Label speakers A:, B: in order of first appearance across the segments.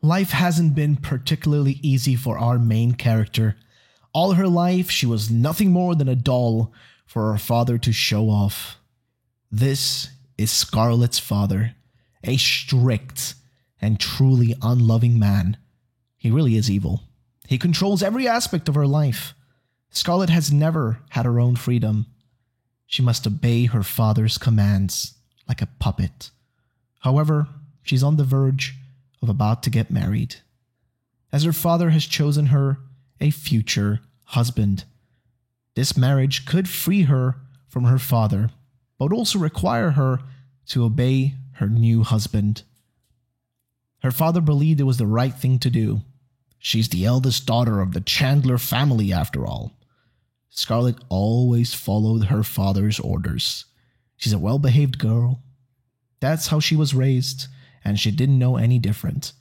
A: Life hasn't been particularly easy for our main character. All her life, she was nothing more than a doll for her father to show off. This is Scarlett's father, a strict and truly unloving man. He really is evil. He controls every aspect of her life. Scarlett has never had her own freedom. She must obey her father's commands like a puppet. However, she's on the verge of about to get married, as her father has chosen her a future husband. This marriage could free her from her father, but also require her to obey her new husband. Her father believed it was the right thing to do. She's the eldest daughter of the Chandler family, after all. Scarlett always followed her father's orders. She's a well-behaved girl. That's how she was raised, and she didn't know any different.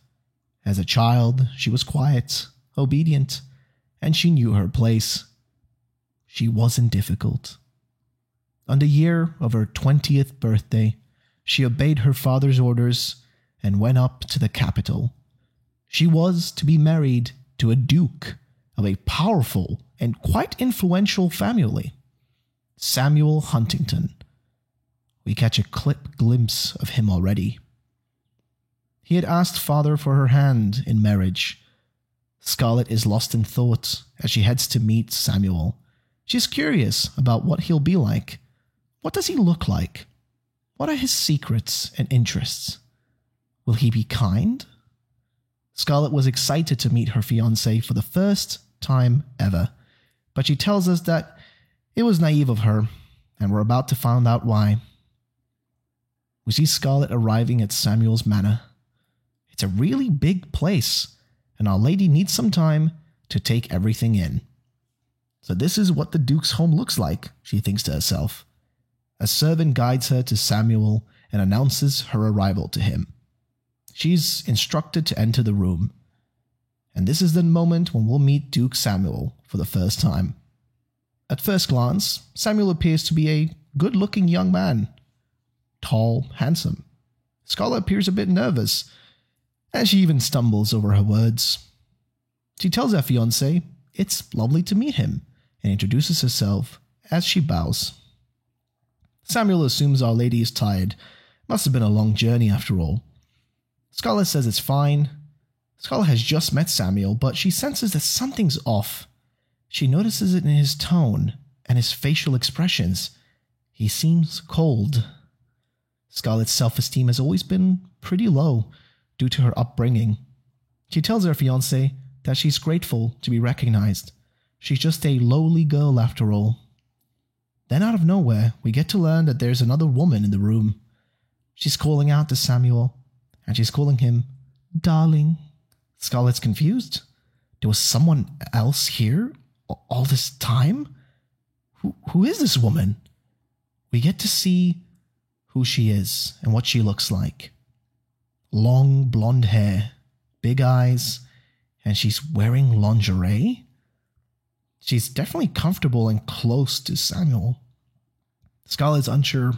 A: As a child, she was quiet, obedient, and she knew her place. She wasn't difficult. On the year of her 20th birthday, she obeyed her father's orders and went up to the capital. She was to be married to a duke of a powerful and quite influential family, Samuel Huntington. We catch a glimpse of him already. He had asked father for her hand in marriage. Scarlett is lost in thought as she heads to meet Samuel. She's curious about what he'll be like. What does he look like? What are his secrets and interests? Will he be kind? Scarlett was excited to meet her fiancé for the first time ever, but she tells us that it was naive of her, and we're about to find out why. We see Scarlett arriving at Samuel's manor. It's a really big place, and our lady needs some time to take everything in. So this is what the Duke's home looks like, she thinks to herself. A servant guides her to Samuel and announces her arrival to him. She's instructed to enter the room. And this is the moment when we'll meet Duke Samuel for the first time. At first glance, Samuel appears to be a good-looking young man. Tall, handsome. Scarlett appears a bit nervous, and she even stumbles over her words. She tells her fiancé it's lovely to meet him and introduces herself as she bows. Samuel assumes our lady is tired. Must have been a long journey after all. Scarlett says it's fine. Scarlett has just met Samuel, but she senses that something's off. She notices it in his tone and his facial expressions. He seems cold. Scarlett's self-esteem has always been pretty low due to her upbringing. She tells her fiancé that she's grateful to be recognized. She's just a lowly girl after all. Then out of nowhere, we get to learn that there's another woman in the room. She's calling out to Samuel, and she's calling him darling. Scarlett's confused. There was someone else here all this time? Who is this woman? We get to see who she is and what she looks like. Long blonde hair, big eyes, and she's wearing lingerie. She's definitely comfortable and close to Samuel. Scarlett's unsure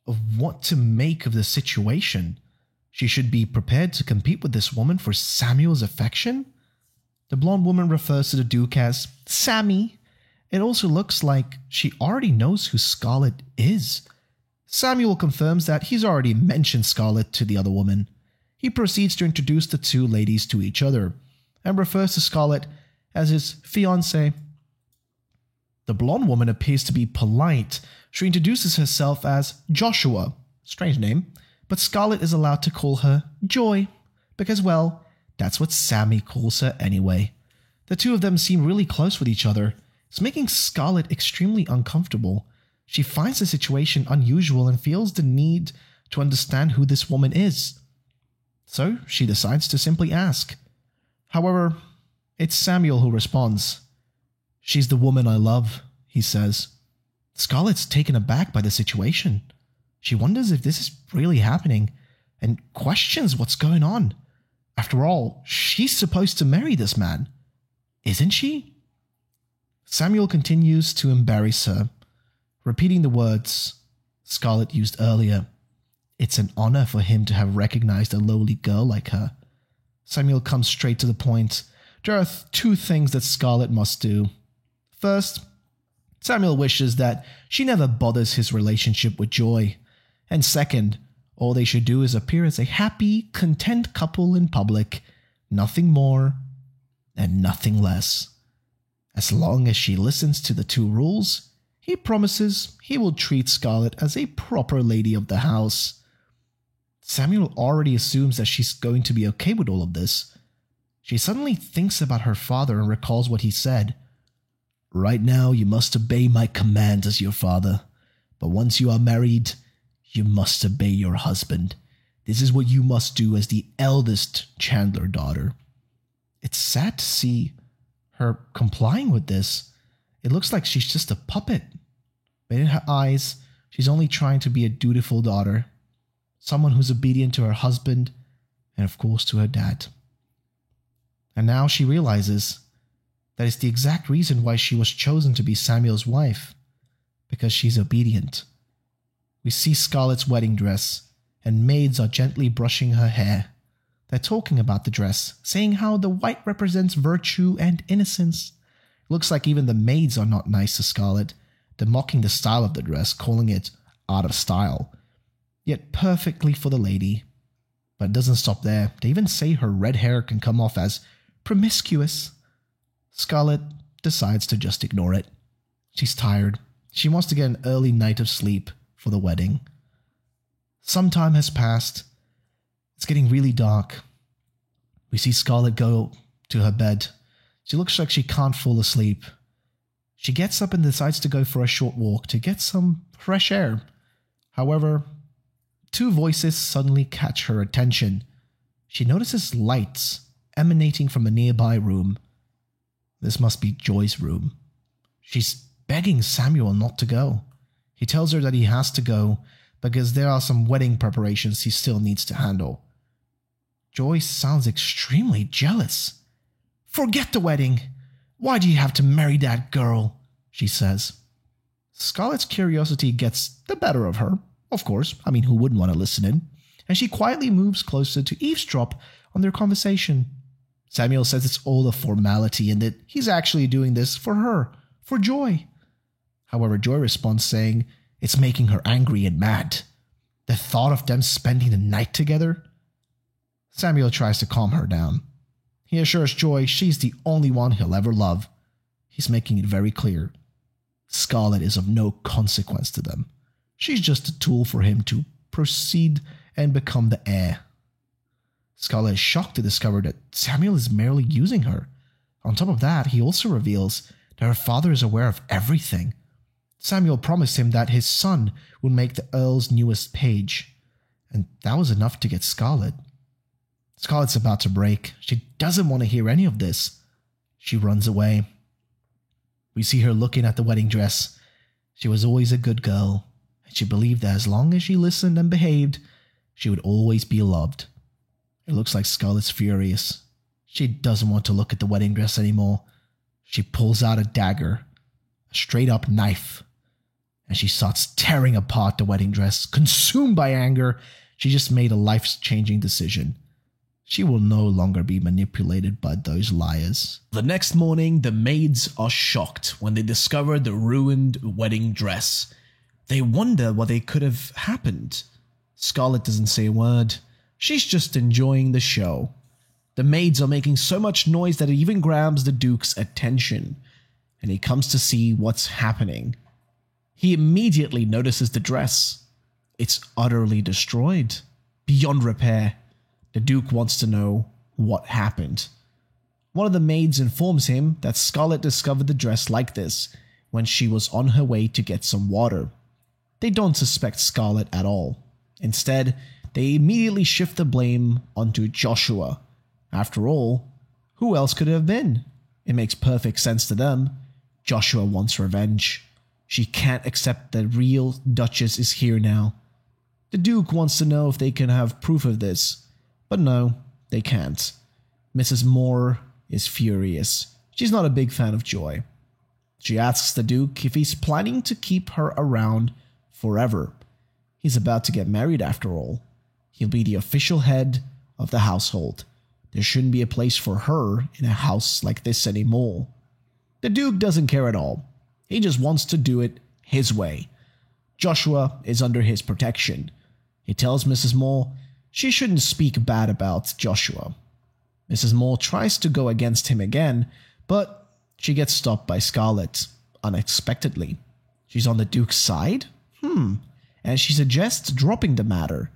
A: of what to make of the situation. She should be prepared to compete with this woman for Samuel's affection? The blonde woman refers to the Duke as Sammy. It also looks like she already knows who Scarlett is. Samuel confirms that he's already mentioned Scarlett to the other woman. He proceeds to introduce the two ladies to each other and refers to Scarlett as his fiancée. The blonde woman appears to be polite. She introduces herself as Joshua, strange name, but Scarlett is allowed to call her Joy, because, well, that's what Sammy calls her anyway. The two of them seem really close with each other. It's making Scarlett extremely uncomfortable. She finds the situation unusual and feels the need to understand who this woman is. So she decides to simply ask. However, it's Samuel who responds. She's the woman I love, he says. Scarlett's taken aback by the situation. She wonders if this is really happening and questions what's going on. After all, she's supposed to marry this man, isn't she? Samuel continues to embarrass her, repeating the words Scarlett used earlier. It's an honor for him to have recognized a lowly girl like her. Samuel comes straight to the point. There are two things that Scarlett must do. First, Samuel wishes that she never bothers his relationship with Joy. And second, all they should do is appear as a happy, content couple in public. Nothing more and nothing less. As long as she listens to the two rules, he promises he will treat Scarlett as a proper lady of the house. Samuel already assumes that she's going to be okay with all of this. She suddenly thinks about her father and recalls what he said. Right now, you must obey my command as your father, but once you are married, you must obey your husband. This is what you must do as the eldest Chandler daughter. It's sad to see her complying with this. It looks like she's just a puppet. But in her eyes, she's only trying to be a dutiful daughter. Someone who's obedient to her husband and of course to her dad. And now she realizes that it's the exact reason why she was chosen to be Samuel's wife. Because she's obedient. We see Scarlett's wedding dress, and maids are gently brushing her hair. They're talking about the dress, saying how the white represents virtue and innocence. It looks like even the maids are not nice to Scarlett. They're mocking the style of the dress, calling it out of style. Yet perfectly for the lady. But it doesn't stop there. They even say her red hair can come off as promiscuous. Scarlett decides to just ignore it. She's tired. She wants to get an early night of sleep for the wedding. Some time has passed. It's getting really dark. We see Scarlett go to her bed. She looks like she can't fall asleep. She gets up and decides to go for a short walk to get some fresh air. However, two voices suddenly catch her attention. She notices lights emanating from a nearby room. This must be Joy's room. She's begging Samuel not to go. He tells her that he has to go because there are some wedding preparations he still needs to handle. Joy sounds extremely jealous. Forget the wedding. Why do you have to marry that girl? She says. Scarlett's curiosity gets the better of her. Of course, who wouldn't want to listen in? And she quietly moves closer to eavesdrop on their conversation. Samuel says it's all a formality and that he's actually doing this for her, for Joy. However, Joy responds saying it's making her angry and mad. The thought of them spending the night together? Samuel tries to calm her down. He assures Joy she's the only one he'll ever love. He's making it very clear. Scarlett is of no consequence to them. She's just a tool for him to proceed and become the heir. Scarlett is shocked to discover that Samuel is merely using her. On top of that, he also reveals that her father is aware of everything. Samuel promised him that his son would make the Earl's newest page, and that was enough to get Scarlett. Scarlett's about to break. She doesn't want to hear any of this. She runs away. We see her looking at the wedding dress. She was always a good girl, and she believed that as long as she listened and behaved, she would always be loved. It looks like Scarlett's furious. She doesn't want to look at the wedding dress anymore. She pulls out a dagger, a straight-up knife, and she starts tearing apart the wedding dress. Consumed by anger, she just made a life-changing decision. She will no longer be manipulated by those liars. The next morning, the maids are shocked when they discover the ruined wedding dress. They wonder what could have happened. Scarlett doesn't say a word. She's just enjoying the show. The maids are making so much noise that it even grabs the Duke's attention, and he comes to see what's happening. He immediately notices the dress. It's utterly destroyed, beyond repair. The Duke wants to know what happened. One of the maids informs him that Scarlett discovered the dress like this when she was on her way to get some water. They don't suspect Scarlett at all. Instead, they immediately shift the blame onto Joshua. After all, who else could it have been? It makes perfect sense to them. Joshua wants revenge. She can't accept that real Duchess is here now. The Duke wants to know if they can have proof of this, but no, they can't. Mrs. Moore is furious. She's not a big fan of Joy. She asks the Duke if he's planning to keep her around forever. He's about to get married after all. He'll be the official head of the household. There shouldn't be a place for her in a house like this anymore. The Duke doesn't care at all. He just wants to do it his way. Joshua is under his protection. He tells Mrs. Moore she shouldn't speak bad about Joshua. Mrs. Moore tries to go against him again, but she gets stopped by Scarlett, unexpectedly. She's on the Duke's side? And she suggests dropping the matter.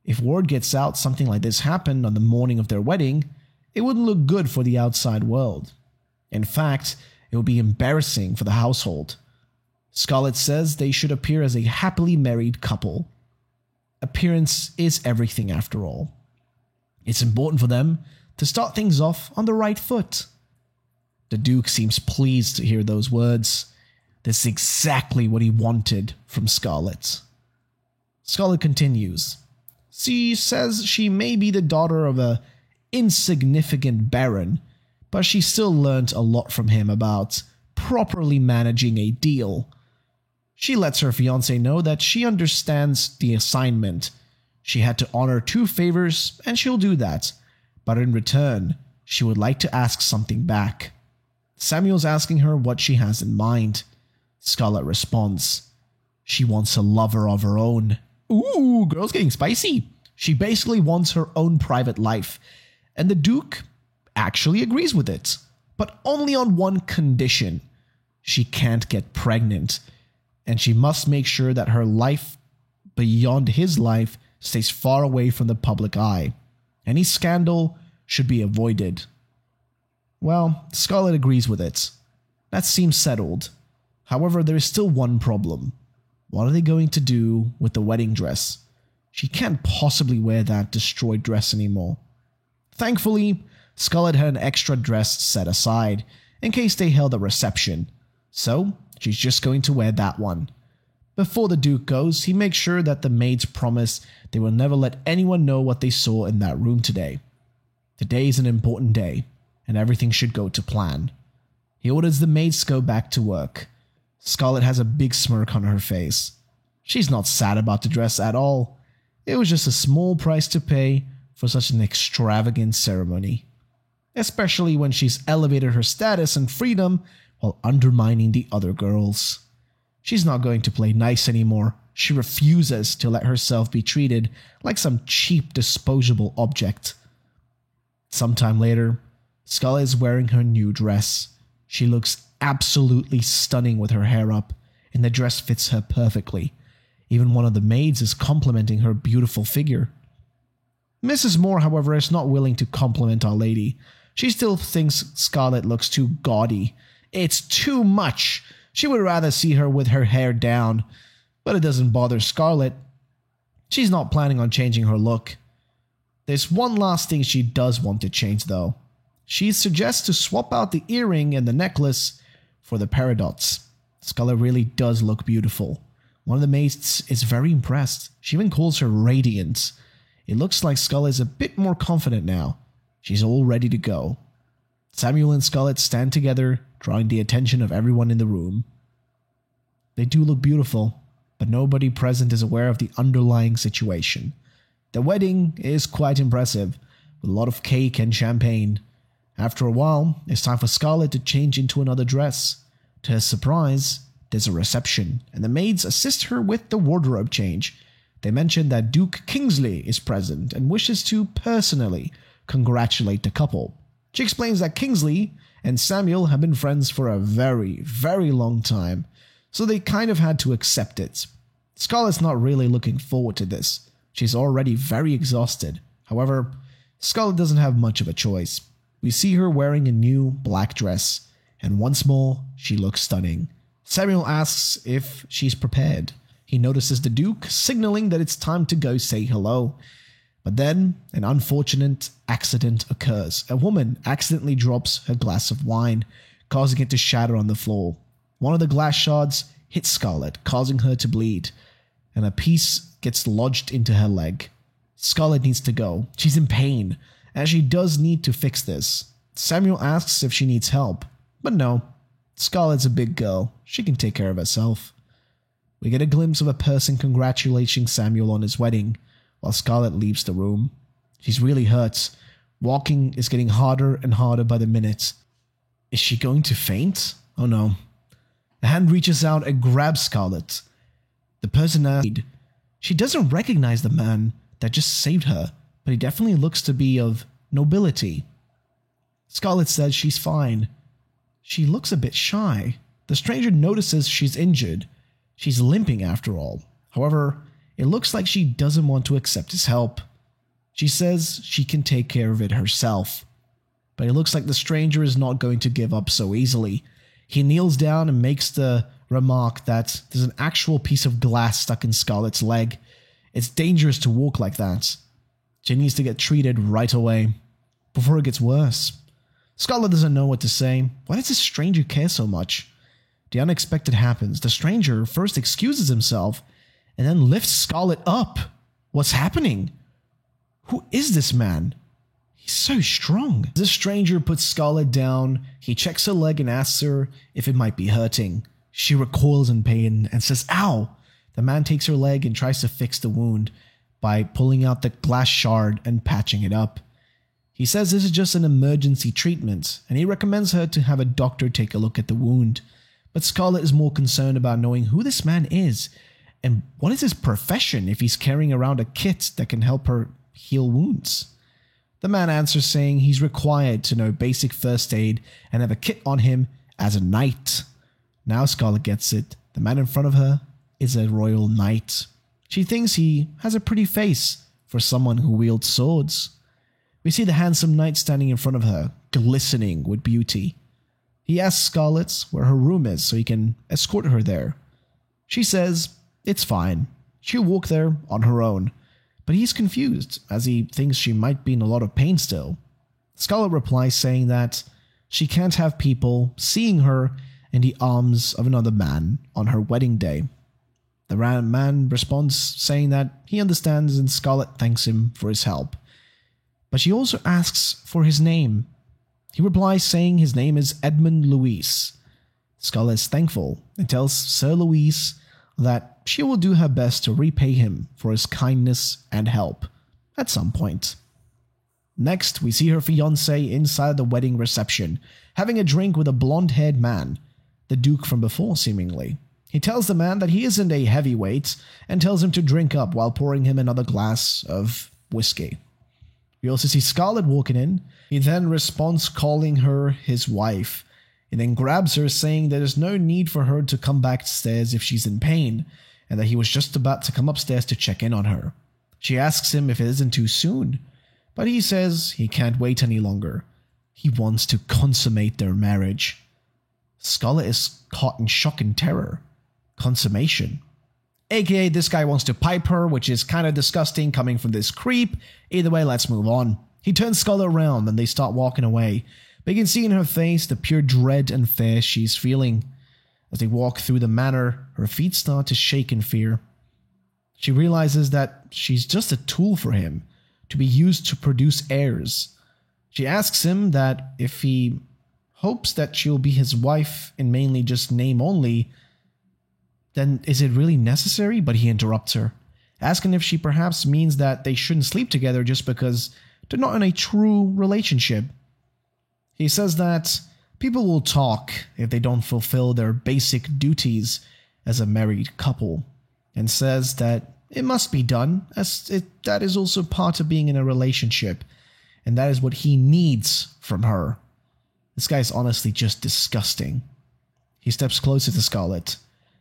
A: If word gets out something like this happened on the morning of their wedding, it wouldn't look good for the outside world. In fact, it would be embarrassing for the household. Scarlett says they should appear as a happily married couple. Appearance is everything after all. It's important for them to start things off on the right foot. The Duke seems pleased to hear those words. This is exactly what he wanted from Scarlett. Scarlett continues. She says she may be the daughter of a insignificant baron, but she still learned a lot from him about properly managing a deal. She lets her fiancé know that she understands the assignment. She had to honor 2 favors, and she'll do that. But in return, she would like to ask something back. Samuel's asking her what she has in mind. Scarlett responds, she wants a lover of her own. Ooh, girl's getting spicy. She basically wants her own private life. And the Duke actually agrees with it. But only on one condition. She can't get pregnant. And she must make sure that her life beyond his life stays far away from the public eye. Any scandal should be avoided. Well, Scarlett agrees with it. That seems settled. However, there is still one problem. What are they going to do with the wedding dress? She can't possibly wear that destroyed dress anymore. Thankfully, Scarlett had an extra dress set aside in case they held a reception. So, she's just going to wear that one. Before the Duke goes, he makes sure that the maids promise they will never let anyone know what they saw in that room today. Today is an important day, and everything should go to plan. He orders the maids to go back to work. Scarlett has a big smirk on her face. She's not sad about the dress at all. It was just a small price to pay for such an extravagant ceremony. Especially when she's elevated her status and freedom while undermining the other girls. She's not going to play nice anymore. She refuses to let herself be treated like some cheap disposable object. Sometime later, Scarlett is wearing her new dress. She looks absolutely stunning with her hair up, and the dress fits her perfectly. Even one of the maids is complimenting her beautiful figure. Mrs. Moore, however, is not willing to compliment Our Lady. She still thinks Scarlett looks too gaudy. It's too much. She would rather see her with her hair down, but it doesn't bother Scarlett. She's not planning on changing her look. There's one last thing she does want to change, though. She suggests to swap out the earring and the necklace for the paradox. Scarlett really does look beautiful. One of the maids is very impressed. She even calls her radiant. It looks like Scarlett is a bit more confident now. She's all ready to go. Samuel and Scarlett stand together, drawing the attention of everyone in the room. They do look beautiful, but nobody present is aware of the underlying situation. The wedding is quite impressive, with a lot of cake and champagne. After a while, it's time for Scarlett to change into another dress. To her surprise, there's a reception, and the maids assist her with the wardrobe change. They mention that Duke Kingsley is present and wishes to personally congratulate the couple. She explains that Kingsley and Samuel have been friends for a very, very long time, so they kind of had to accept it. Scarlett's not really looking forward to this. She's already very exhausted. However, Scarlett doesn't have much of a choice. We see her wearing a new black dress, and once more, she looks stunning. Samuel asks if she's prepared. He notices the Duke, signaling that it's time to go say hello. But then, an unfortunate accident occurs. A woman accidentally drops her glass of wine, causing it to shatter on the floor. One of the glass shards hits Scarlett, causing her to bleed, and a piece gets lodged into her leg. Scarlett needs to go. She's in pain, and she does need to fix this. Samuel asks if she needs help, but no. Scarlett's a big girl. She can take care of herself. We get a glimpse of a person congratulating Samuel on his wedding, while Scarlett leaves the room. She's really hurt. Walking is getting harder and harder by the minute. Is she going to faint? Oh no. A hand reaches out and grabs Scarlet. The person asked, she doesn't recognize the man that just saved her, but he definitely looks to be of nobility. Scarlet says she's fine. She looks a bit shy. The stranger notices she's injured. She's limping after all. However, it looks like she doesn't want to accept his help. She says she can take care of it herself. But it looks like the stranger is not going to give up so easily. He kneels down and makes the remark that there's an actual piece of glass stuck in Scarlet's leg. It's dangerous to walk like that. She needs to get treated right away, before it gets worse. Scarlet doesn't know what to say. Why does this stranger care so much? The unexpected happens. The stranger first excuses himself, and then lifts Scarlet up. What's happening? Who is this man? He's so strong. The stranger puts Scarlet down. He checks her leg and asks her if it might be hurting. She recoils in pain and says, "Ow!" The man takes her leg and tries to fix the wound by pulling out the glass shard and patching it up. He says this is just an emergency treatment, and he recommends her to have a doctor take a look at the wound. But Scarlet is more concerned about knowing who this man is, and what is his profession if he's carrying around a kit that can help her heal wounds. The man answers saying he's required to know basic first aid and have a kit on him as a knight. Now Scarlet gets it. The man in front of her is a royal knight. She thinks he has a pretty face for someone who wields swords. We see the handsome knight standing in front of her, glistening with beauty. He asks Scarlet where her room is so he can escort her there. She says it's fine. She'll walk there on her own. But he's confused, as he thinks she might be in a lot of pain still. Scarlet replies saying that she can't have people seeing her in the arms of another man on her wedding day. The man responds saying that he understands, and Scarlet thanks him for his help. But she also asks for his name. He replies saying his name is Edmund Louis. Scarlet is thankful and tells Sir Louis that she will do her best to repay him for his kindness and help at some point. Next, we see her fiancé inside the wedding reception, having a drink with a blonde-haired man, the Duke from before seemingly. He tells the man that he isn't a heavyweight and tells him to drink up while pouring him another glass of whiskey. We also see Scarlet walking in. He then responds calling her his wife. He then grabs her saying there is no need for her to come back upstairs if she's in pain, and that he was just about to come upstairs to check in on her. She asks him if it isn't too soon, but he says he can't wait any longer. He wants to consummate their marriage. Scarlet is caught in shock and terror. Consummation. AKA this guy wants to pipe her, which is kind of disgusting coming from this creep. Either way, let's move on. He turns Scarlet around and they start walking away. But you can see in her face the pure dread and fear she's feeling. As they walk through the manor, her feet start to shake in fear. She realizes that she's just a tool for him, to be used to produce heirs. She asks him that if he hopes that she'll be his wife in mainly just name only, then is it really necessary? But he interrupts her, asking if she perhaps means that they shouldn't sleep together just because they're not in a true relationship. He says that people will talk if they don't fulfill their basic duties as a married couple, and says that it must be done, as that is also part of being in a relationship, and that is what he needs from her. This guy's honestly just disgusting. He steps closer to Scarlet.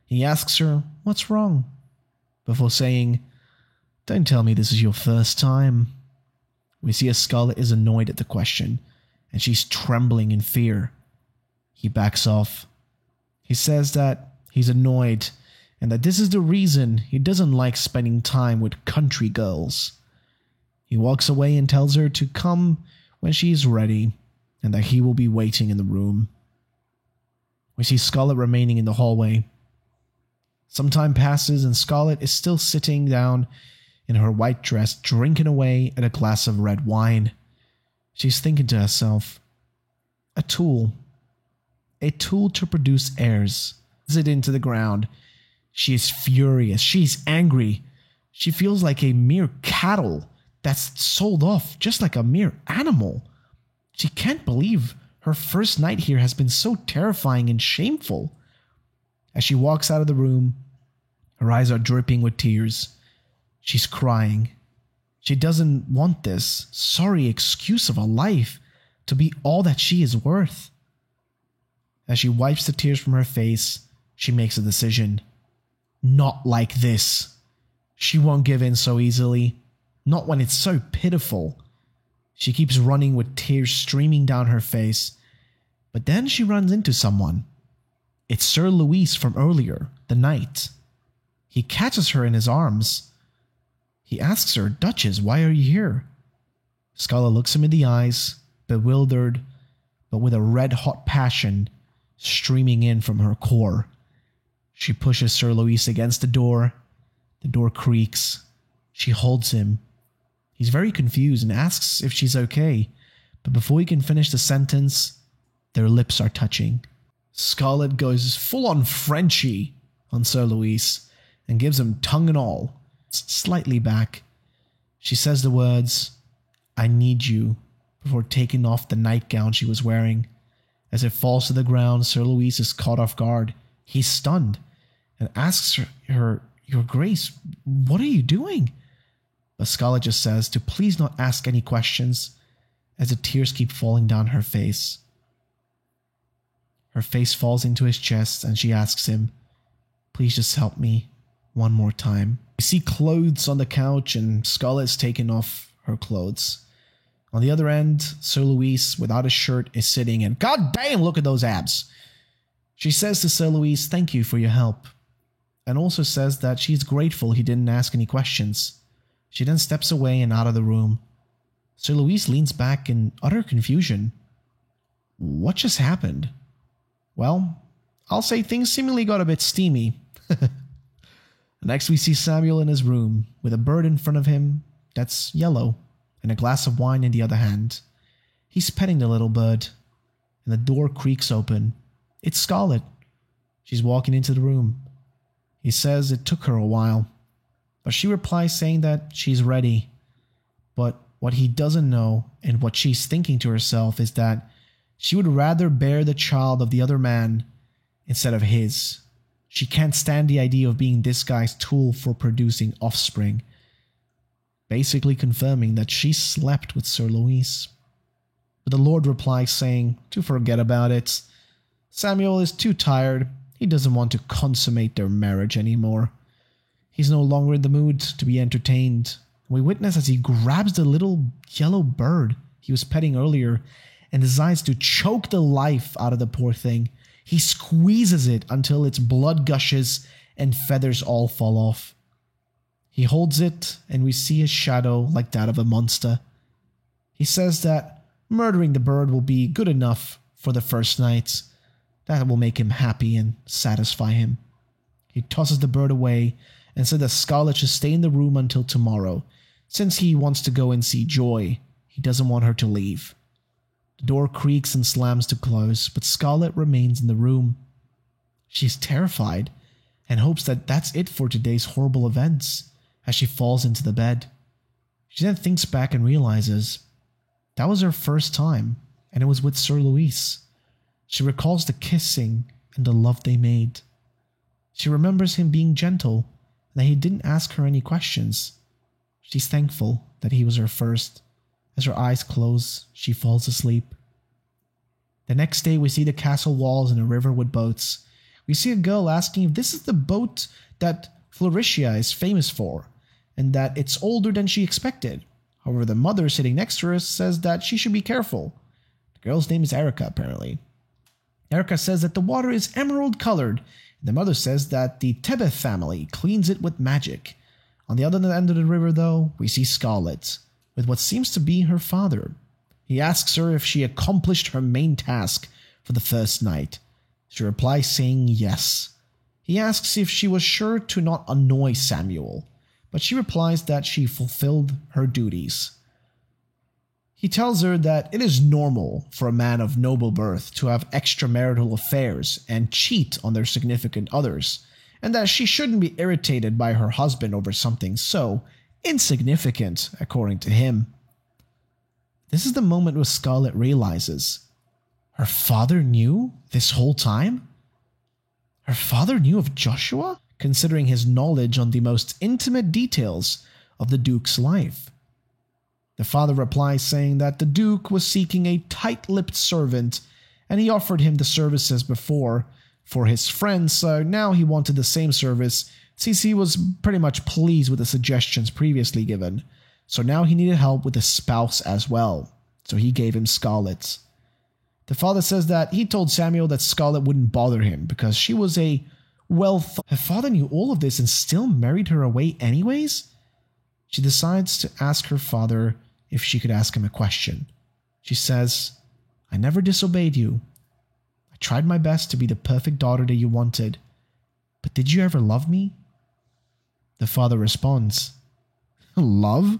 A: He asks her, "What's wrong?" before saying, "Don't tell me this is your first time." We see as Scarlet is annoyed at the question, and she's trembling in fear. He backs off. He says that he's annoyed, and that this is the reason he doesn't like spending time with country girls. He walks away and tells her to come when she is ready, and that he will be waiting in the room. We see Scarlet remaining in the hallway. Some time passes and Scarlet is still sitting down in her white dress, drinking away at a glass of red wine. She's thinking to herself, a tool to produce heirs. It into the ground. She is furious. She's angry. She feels like a mere cattle that's sold off just like a mere animal. She can't believe her first night here has been so terrifying and shameful. As she walks out of the room, her eyes are dripping with tears. She's crying. She doesn't want this sorry excuse of a life to be all that she is worth. As she wipes the tears from her face, she makes a decision. Not like this. She won't give in so easily. Not when it's so pitiful. She keeps running with tears streaming down her face. But then she runs into someone. It's Sir Luis from earlier, the night. He catches her in his arms. He asks her, "Duchess, why are you here?" Scarlet looks him in the eyes, bewildered, but with a red-hot passion streaming in from her core. She pushes Sir Luis against the door. The door creaks. She holds him. He's very confused and asks if she's okay, but before he can finish the sentence, their lips are touching. Scarlet goes full-on Frenchy on Sir Luis and gives him tongue and all, slightly back. She says the words, "I need you," before taking off the nightgown she was wearing. As it falls to the ground, Sir Luis is caught off guard. He's stunned and asks her, "Your Grace, what are you doing?" But Scarlet just says to please not ask any questions as the tears keep falling down her face. Her face falls into his chest and she asks him, "Please just help me one more time." We see clothes on the couch and Scarlet's taken off her clothes. On the other end, Sir Luis, without a shirt, is sitting and God damn, look at those abs. She says to Sir Luis, "Thank you for your help," and also says that she's grateful he didn't ask any questions. She then steps away and out of the room. Sir Luis leans back in utter confusion. What just happened? Well, I'll say things seemingly got a bit steamy. Next we see Samuel in his room with a bird in front of him that's yellow and a glass of wine in the other hand. He's petting the little bird and the door creaks open. It's Scarlet. She's walking into the room. He says it took her a while, but she replies saying that she's ready. But what he doesn't know and what she's thinking to herself is that she would rather bear the child of the other man instead of his. She can't stand the idea of being this guy's tool for producing offspring, basically confirming that she slept with Sir Luis. But the Lord replies saying to forget about it. Samuel is too tired. He doesn't want to consummate their marriage anymore. He's no longer in the mood to be entertained. We witness as he grabs the little yellow bird he was petting earlier and decides to choke the life out of the poor thing. He squeezes it until its blood gushes and feathers all fall off. He holds it and we see his shadow like that of a monster. He says that murdering the bird will be good enough for the first night. That will make him happy and satisfy him. He tosses the bird away and said that Scarlet should stay in the room until tomorrow. Since he wants to go and see Joy, he doesn't want her to leave. The door creaks and slams to close, but Scarlet remains in the room. She's terrified and hopes that that's it for today's horrible events as she falls into the bed. She then thinks back and realizes that was her first time, and it was with Sir Luis. She recalls the kissing and the love they made. She remembers him being gentle and that he didn't ask her any questions. She's thankful that he was her first. As her eyes close, she falls asleep. The next day, we see the castle walls and a river with boats. We see a girl asking if this is the boat that Floricia is famous for, and that it's older than she expected. However, the mother sitting next to her says that she should be careful. The girl's name is Erica, apparently. Erica says that the water is emerald colored. The mother says that the Tebeth family cleans it with magic. On the other end of the river, though, we see Scarlet with what seems to be her father. He asks her if she accomplished her main task for the first night. She replies saying yes. He asks if she was sure to not annoy Samuel, but she replies that she fulfilled her duties. He tells her that it is normal for a man of noble birth to have extramarital affairs and cheat on their significant others, and that she shouldn't be irritated by her husband over something so insignificant, according to him. This is the moment where Scarlett realizes her father knew this whole time? Her father knew of Joshua, considering his knowledge on the most intimate details of the Duke's life. The father replies saying that the Duke was seeking a tight-lipped servant and he offered him the services before for his friend, so now he wanted the same service since he was pretty much pleased with the suggestions previously given. So now he needed help with his spouse as well, so he gave him Scarlett. The father says that he told Samuel that Scarlett wouldn't bother him because she was a her father knew all of this and still married her away anyways? She decides to ask her father if she could ask him a question. She says, "I never disobeyed you. I tried my best to be the perfect daughter that you wanted. But did you ever love me?" The father responds, "Love?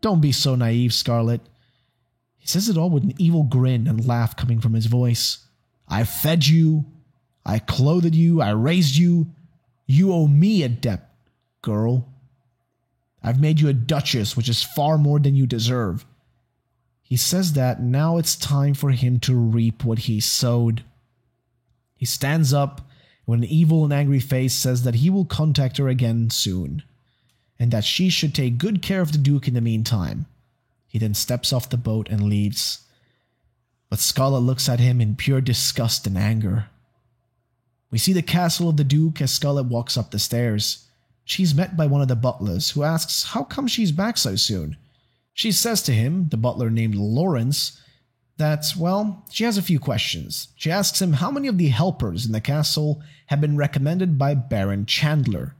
A: Don't be so naive, Scarlett." He says it all with an evil grin and laugh coming from his voice. "I fed you. I clothed you. I raised you. You owe me a debt, girl. I've made you a duchess, which is far more than you deserve." He says that now it's time for him to reap what he sowed. He stands up with an evil and angry face, says that he will contact her again soon, and that she should take good care of the Duke in the meantime. He then steps off the boat and leaves. But Scarlett looks at him in pure disgust and anger. We see the castle of the Duke as Scarlett walks up the stairs. She's met by one of the butlers, who asks how come she's back so soon. She says to him, the butler named Lawrence, that, well, she has a few questions. She asks him how many of the helpers in the castle have been recommended by Baron Chandler.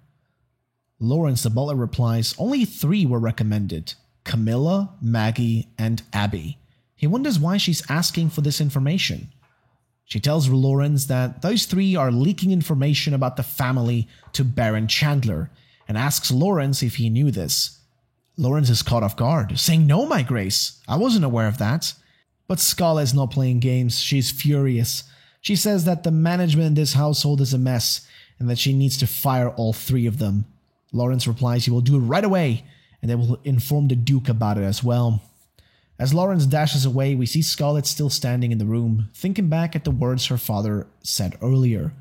A: Lawrence, the butler, replies only 3 were recommended: Camilla, Maggie, and Abby. He wonders why she's asking for this information. She tells Lawrence that those 3 are leaking information about the family to Baron Chandler and asks Lawrence if he knew this. Lawrence is caught off guard, saying, "No, my grace, I wasn't aware of that." But Scarlett is not playing games. She's furious. She says that the management in this household is a mess and that she needs to fire all 3 of them. Lawrence replies he will do it right away and they will inform the Duke about it as well. As Lawrence dashes away, we see Scarlett still standing in the room, thinking back at the words her father said earlier.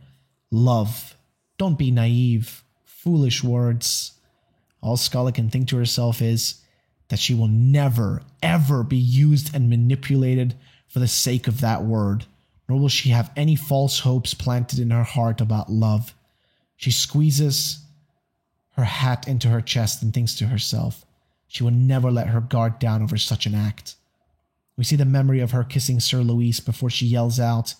A: Love. Don't be naive. Foolish words. All Scarlett can think to herself is that she will never, ever be used and manipulated for the sake of that word, nor will she have any false hopes planted in her heart about love. She squeezes her hat into her chest and thinks to herself, she will never let her guard down over such an act. We see the memory of her kissing Sir Louis before she yells out,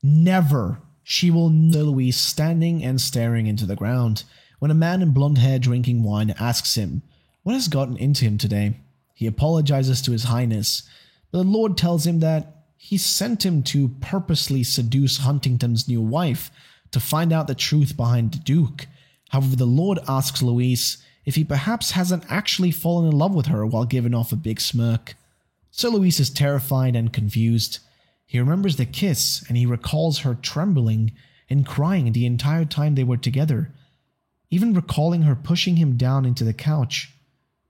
A: "Never!" She will Sir Louis standing and staring into the ground when a man in blonde hair drinking wine asks him what has gotten into him today. He apologizes to His Highness, but the Lord tells him that he sent him to purposely seduce Huntington's new wife to find out the truth behind the Duke. However, the Lord asks Louis if he perhaps hasn't actually fallen in love with her while giving off a big smirk. Sir Louis is terrified and confused. He remembers the kiss and he recalls her trembling and crying the entire time they were together, even recalling her pushing him down into the couch.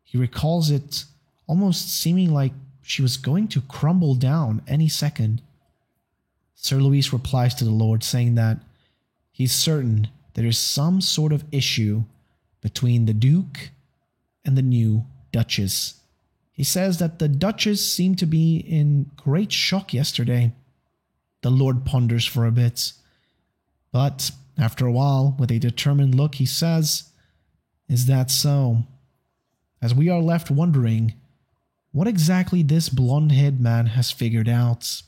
A: He recalls it almost seeming like she was going to crumble down any second. Sir Louis replies to the Lord saying that he's certain there is some sort of issue between the Duke and the new Duchess. He says that the Duchess seemed to be in great shock yesterday. The Lord ponders for a bit, but after a while, with a determined look, he says, "Is that so?" As we are left wondering what exactly this blonde-haired man has figured out.